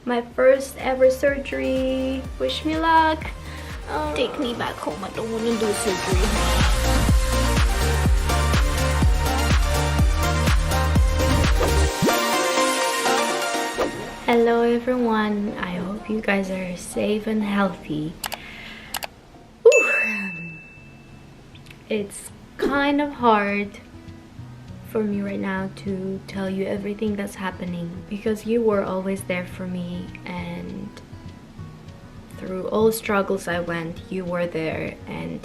My first ever surgery. Wish me luck. Take me back home. I don't want to do surgery. Hello everyone. I hope you guys are safe and healthy. It's kind of hard for me right now to tell you everything that's happening because you were always there for me, and through all the struggles I went, you were there, and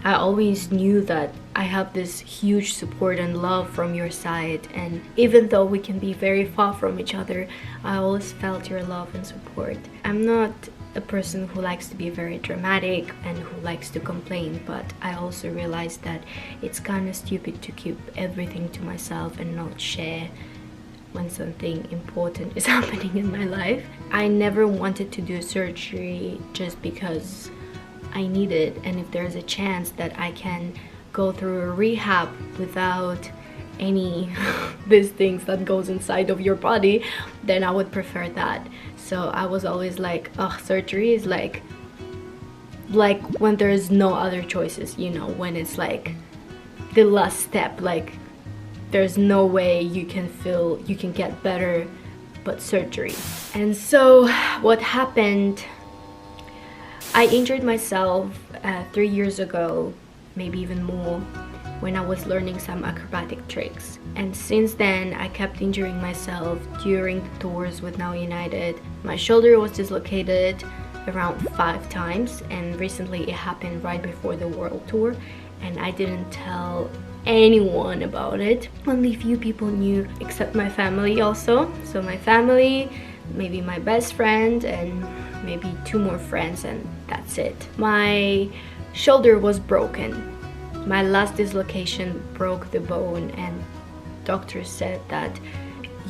I always knew that I have this huge support and love from your side. And even though we can be very far from each other, I always felt your love and support. I'm not a person who likes to be very dramatic and who likes to complain, but I also realized that it's kind of stupid to keep everything to myself and not share when something important is happening in my life. I never wanted to do surgery just because I need it, and if there's a chance that I can go through a rehab without any these things that goes inside of your body, then I would prefer that. So I was always like, oh, surgery is like when there's no other choices, you know, when it's like the last step, like there's no way you can get better but surgery. And so what happened, I injured myself 3 years ago, maybe even more, when I was learning some acrobatic tricks. And since then, I kept injuring myself during the tours with Now United. My shoulder was dislocated around 5 times, and recently it happened right before the world tour, and I didn't tell anyone about it. Only few people knew, except my family also. So my family, maybe my best friend, and maybe 2 more friends, and that's it. My shoulder was broken. My last dislocation broke the bone, and doctors said that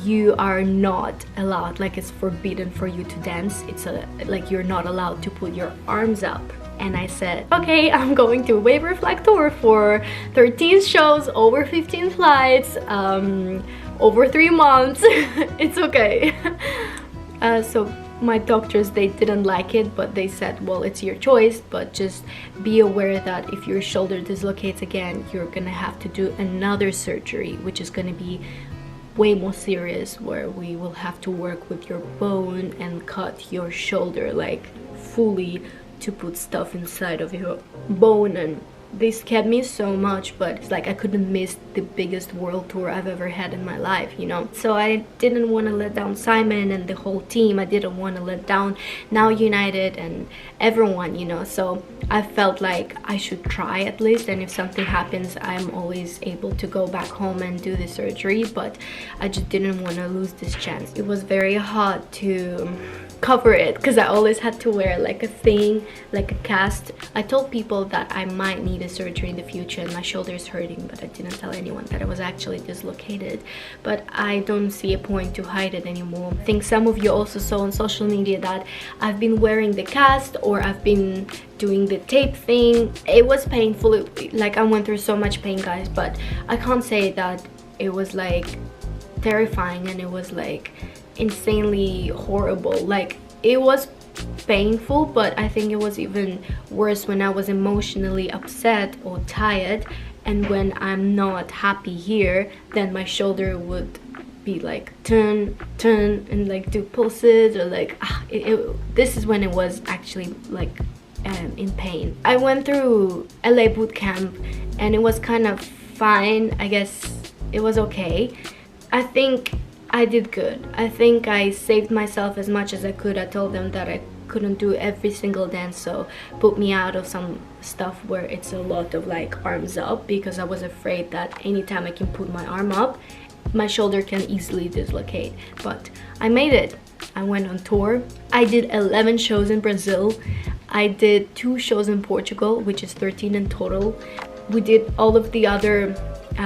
you are not allowed, like it's forbidden for you to dance. It's like you're not allowed to put your arms up. And I said, okay, I'm going to Wave Reflect tour for 13 shows, over 15 flights, over 3 months. It's okay. So my doctors, they didn't like it, but they said, well, it's your choice, but just be aware that if your shoulder dislocates again, you're gonna have to do another surgery, which is gonna be way more serious, where we will have to work with your bone and cut your shoulder like fully to put stuff inside of your bone. And they scared me so much, but it's like I couldn't miss the biggest world tour I've ever had in my life, you know. So I didn't want to let down Simon and the whole team. I didn't want to let down Now United and everyone, you know. So I felt like I should try at least, and if something happens, I'm always able to go back home and do the surgery. But I just didn't want to lose this chance. It was very hard to cover it because I always had to wear like a thing, like a cast. I told people that I might need a surgery in the future and my shoulder is hurting, but I didn't tell anyone that I was actually dislocated. But I don't see a point to hide it anymore. I think some of you also saw on social media that I've been wearing the cast, or I've been doing the tape thing. It was painful, like I went through so much pain, guys, but I can't say that it was like terrifying and it was like insanely horrible. Like it was painful, but I think it was even worse when I was emotionally upset or tired, and when I'm not happy here, then my shoulder would be like turn and like do pulses, or like this is when it was actually like in pain. I went through LA boot camp and it was kind of fine, I guess. It was okay. I think I did good. I think I saved myself as much as I could. I told them that I couldn't do every single dance, so put me out of some stuff where it's a lot of like arms up, because I was afraid that anytime I can put my arm up, my shoulder can easily dislocate. But I made it. I went on tour. I did 11 shows in Brazil. I did 2 shows in Portugal, which is 13 in total. We did all of the other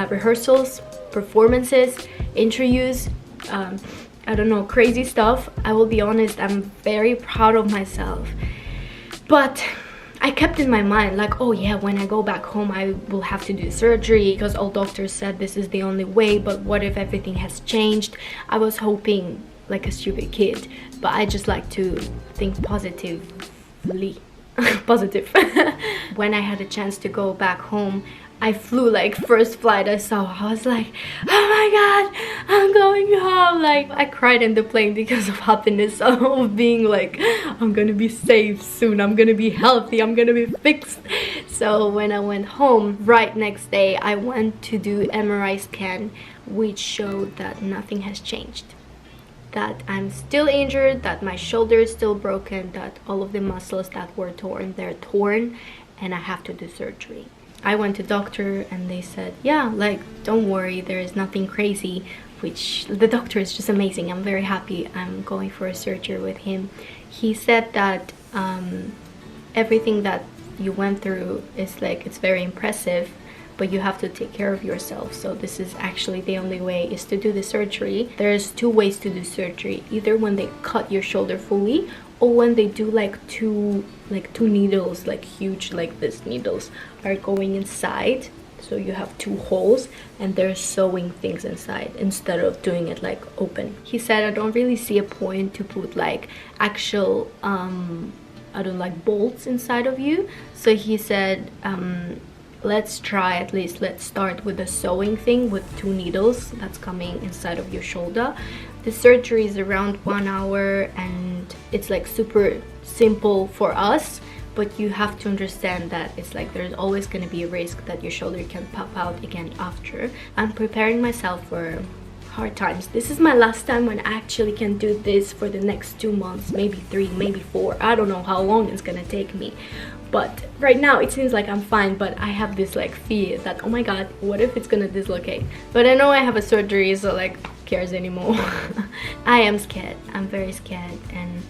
rehearsals, performances, interviews, I don't know, crazy stuff. I will be honest, I'm very proud of myself. But I kept in my mind like, oh yeah, when I go back home I will have to do surgery because all doctors said this is the only way, but what if everything has changed? I was hoping like a stupid kid, but I just like to think positively. Positive. When I had a chance to go back home, I flew like first flight I saw. I was like, oh my god, I'm going home. Like I cried in the plane because of happiness of being like, I'm gonna be safe soon, I'm gonna be healthy, I'm gonna be fixed. So when I went home, right next day I went to do MRI scan, which showed that nothing has changed, that I'm still injured, that my shoulder is still broken, that all of the muscles that were torn, they're torn, and I have to do surgery. I went to doctor and they said, yeah, like, don't worry, there is nothing crazy, which the doctor is just amazing. I'm very happy I'm going for a surgery with him. He said that everything that you went through is like, it's very impressive, but you have to take care of yourself. So this is actually the only way is to do the surgery. There's two ways to do surgery, either when they cut your shoulder fully or when they do like two needles, like huge, like this needles are going inside, so you have two holes and they're sewing things inside instead of doing it like open. He said I don't really see a point to put like actual I don't like bolts inside of you, so he said let's try, at least let's start with the sewing thing with two needles that's coming inside of your shoulder. The surgery is around 1 hour and it's like super simple for us, but you have to understand that it's like there's always going to be a risk that your shoulder can pop out again after. I'm preparing myself for hard times. This is my last time when I actually can do this for the next 2 months, maybe 3, maybe 4. I don't know how long it's gonna take me, but right now it seems like I'm fine, but I have this like fear that, oh my god, what if it's gonna dislocate? But I know I have a surgery, so like, who cares anymore? I am scared. I'm very scared, and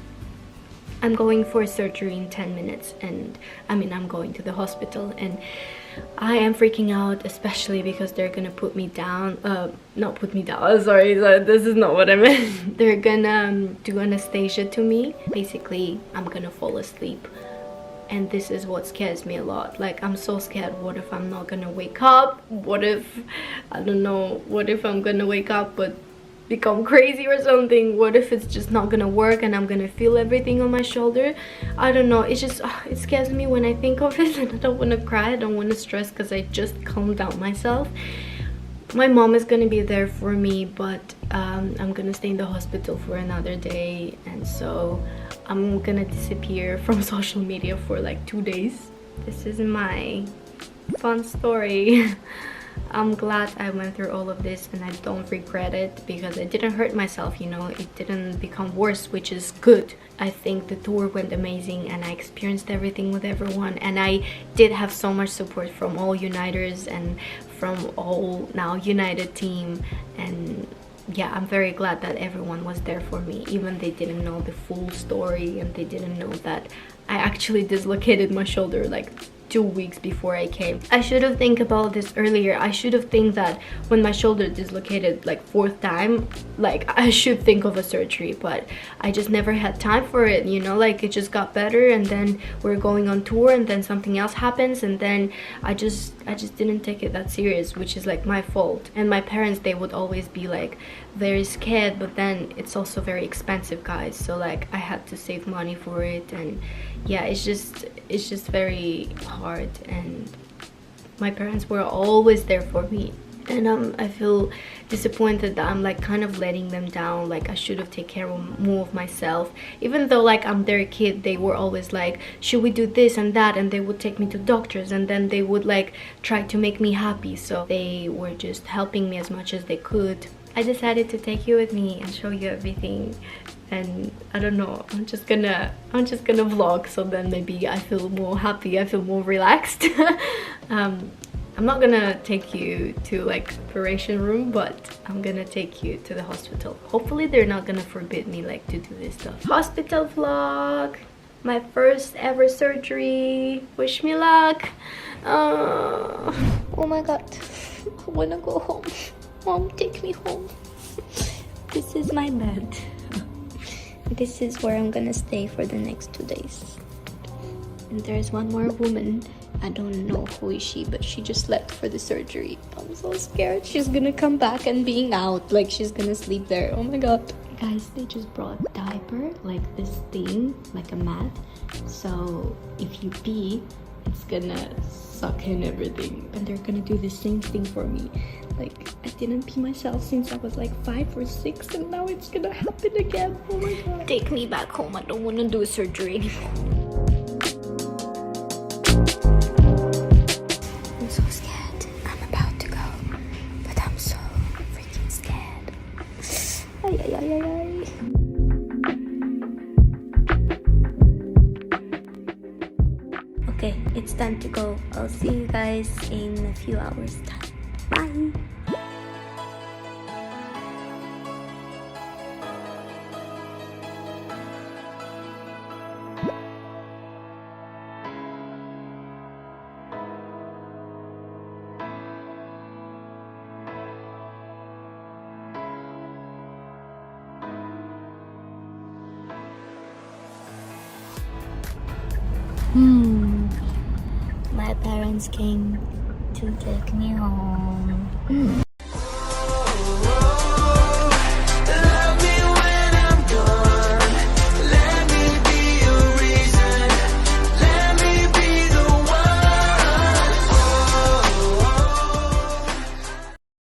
I'm going for surgery in 10 minutes, and I mean, I'm going to the hospital, and I am freaking out, especially because they're gonna put me down, not put me down, sorry, this is not what I meant. They're gonna do anesthesia to me. Basically, I'm gonna fall asleep, and this is what scares me a lot. Like, I'm so scared, what if I'm not gonna wake up? What if, I don't know, what if I'm gonna wake up but become crazy or something? What if it's just not gonna work and I'm gonna feel everything on my shoulder? I don't know, it's just it scares me when I think of it, and I don't want to cry, I don't want to stress, because I just calmed down myself. My mom is gonna be there for me, but I'm gonna stay in the hospital for another day, and so I'm gonna disappear from social media for like 2 days. This is my fun story. I'm glad I went through all of this, and I don't regret it because I didn't hurt myself, you know, it didn't become worse, which is good. I think the tour went amazing and I experienced everything with everyone, and I did have so much support from all Uniters and from all now United team, and yeah, I'm very glad that everyone was there for me, even they didn't know the full story and they didn't know that I actually dislocated my shoulder like 2 weeks before I came. I should have think about this earlier. I should have think that when my shoulder dislocated like 4th time, like I should think of a surgery, but I just never had time for it, you know, like it just got better, and then we're going on tour, and then something else happens, and then I just didn't take it that serious, which is like my fault. And my parents, they would always be like very scared, but then it's also very expensive, guys, so like I had to save money for it, and yeah, it's just very hard, and my parents were always there for me, and I feel disappointed that I'm like kind of letting them down. Like I should have taken care more of myself, even though like I'm their kid. They were always like, should we do this and that, and they would take me to doctors, and then they would like try to make me happy, so they were just helping me as much as they could. I decided to take you with me and show you everything, and I don't know, I'm just gonna vlog, so then maybe I feel more happy, I feel more relaxed. I'm not gonna take you to like operation room, but I'm gonna take you to the hospital. Hopefully they're not gonna forbid me like to do this stuff. Hospital vlog, my first ever surgery. Wish me luck. Oh my god, I wanna go home. Mom, take me home. This is my bed. This is where I'm gonna stay for the next 2 days. And there's one more woman. I don't know who is she, but she just left for the surgery. I'm so scared she's gonna come back and being out, like she's gonna sleep there. Oh my god. Guys, they just brought a diaper, like this thing, like a mat. So if you pee, it's gonna suck in everything. And they're gonna do the same thing for me. Like, I didn't pee myself since I was like 5 or 6, and now it's gonna happen again. Oh my god. Take me back home. I don't wanna do surgery anymore. I'm so scared. I'm about to go, but I'm so freaking scared. Ay, ay, ay, ay, ay. Okay, it's time to go. I'll see you guys in a few hours time. Bye. My parents came to take me home.